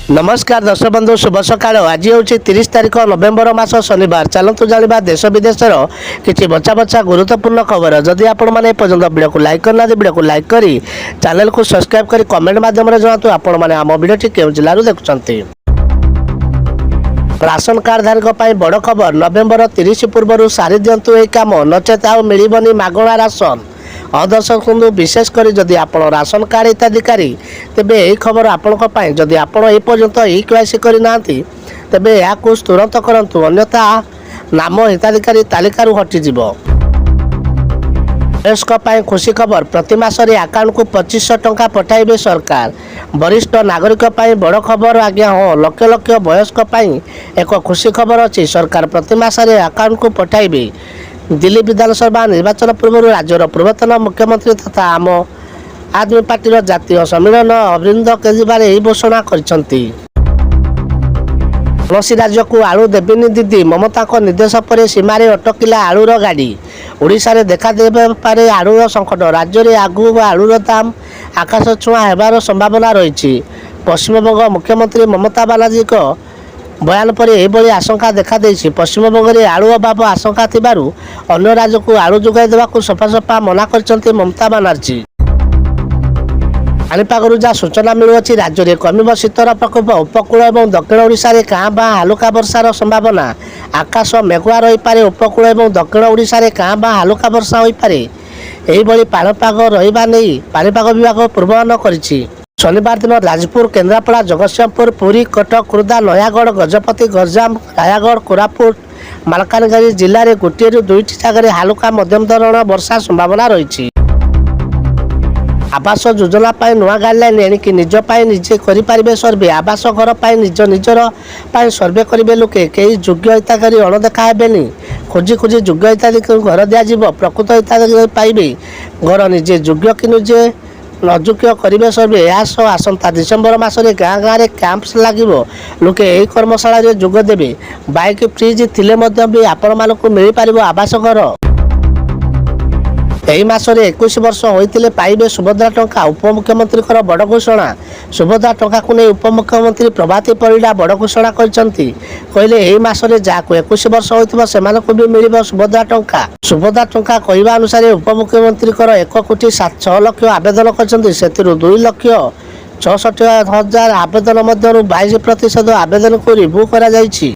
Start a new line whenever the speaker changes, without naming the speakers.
नमस्कार दर्शक बंधु शुभ सकाळ। आज हूँ 30 तारीख नवेम्बर मास शनिवार। चलतु जाना देश विदेशर किसी बचा बचा गुरुत्वपूर्ण खबर। जदि आपण मैंने पर्यटन वीडियो को लाइक करना वीडियो को लाइक करी चैनल को सब्सक्राइब करी कमेंट माध्यम जनातु आपण मैंने आम वीडियो केउं जिल्लारू देखुछंती। राशन कार्ड धारक बड़ खबर। नवेम्बर 30 पूर्व सारी दिंतु यह कम नचेत आउ मिलबनी मागणा राशन। दर्शक बंधु विशेषकर जदि आप राशन कार्ड हिताधिकारी तेबे यही खबर आपण जदि आप पर्यंत KYC करना तेबे या तुरंत करंतु अन्यथा नाम हिताधिकारी तालिकार हटिଯିव। वयस्क खुशी खबर। प्रति मासरे अकाउंट को 2500 टंका पठाइबे सरकार। वरिष्ठ नागरिक बड़ खबर आज्ञा। हाँ लक्ष लक्ष वयस्क एक खुशी खबर अच्छी। सरकार प्रति मासरे अकाउंट को पठाइबे। दिल्ली विधानसभा निर्वाचन पूर्व राज्यर पूर्वतन मुख्यमंत्री तथा आम आदमी पार्टी जातीय सम्मेलन अरविंद केजरीवाल यही घोषणा करछंती। कौनसी राज्य को आलू देविनी दीदी ममता निर्देश पर सीमार अटकिला आलूर गाड़ी। ओडिशा रे देखा देबे पारे आलूर संकट। राज्य में आगु आलूर दाम आकाश छुआ होबार संभावना रही। पश्चिमबंग मुख्यमंत्री ममता बानार्जी को बयान पर यह आशंका देखा देछि। पश्चिमबंग में आलू अभाव आशंका थिबारु अन्य राज्य को आलू जोगाई देवाकू सफा सफा मना करछंती ममता बानार्जी। पाणीपाग जहाँ सूचना मिलुअछि राज्य में कमिब शीतर प्रकोप। उपकूल और दक्षिण ओडिशा रे कां बां हालुका वर्षार संभावना। आकाश मेघुआ रही पारे। उपकूल और दक्षिण ओडिशा रे कां बां हालुका वर्षा होई पारे। एही भली पाणीपाग रहिबा नै पाणीपाग विभाग पूर्वानुमान करिछि। शनिवार दिन जाजपुर केन्द्रापड़ा जगतसिंहपुर पुरी कटक खुर्दा नयागढ़ गजपति गंजाम रायगढ़ कोरापुट मालकानगिरी जिले में गोटे दुईटी जगह हालुका मध्यम धरण वर्षा संभावना रही। आवास योजना नुआ गाइडलाइन एणिकी निज निजे करें सर्वे। आवास घर निज निजर सर्वे करेंगे लोके। कई योग्य हिताधिकारी अणदेखा हेबेनी। खोजी खोजी योग्य हिताधिकारी घर दिज्व। प्रकृत हिताधिकारी पाइबे घर निजे योग्य कि निजे अयोग्य करेंगे सर्वे। यह आसंता डिसेम्बर मासरे गाँ गाँव में कैंप्स लगे लोके यही कर्मशाला जोग देवे। बाइक फ्रिज थिले भी आपण मानक मिल पार आवास घर। यही मासरे 21 वर्ष होते पाइबे सुभद्रा टंका। उपमुख्यमंत्री बड़ घोषणा। सुभद्रा टंका को नहीं उपमुख्यमंत्री प्रभाती परिडा बड़ घोषणा करछंती। कहले यही मासरे जाको 21 वर्ष होइतिबो सेमानकु भी मिलिबो सुभद्रा टंका। सुभद्रा टंका कहवा अनुसार उपमुख्यमंत्री 1,06,00,000 लाख आवेदन करछंती। सेतिरु 2,66,000 आवेदन मध्यरु 22% आवेदन को रिव्यू करा जायछि।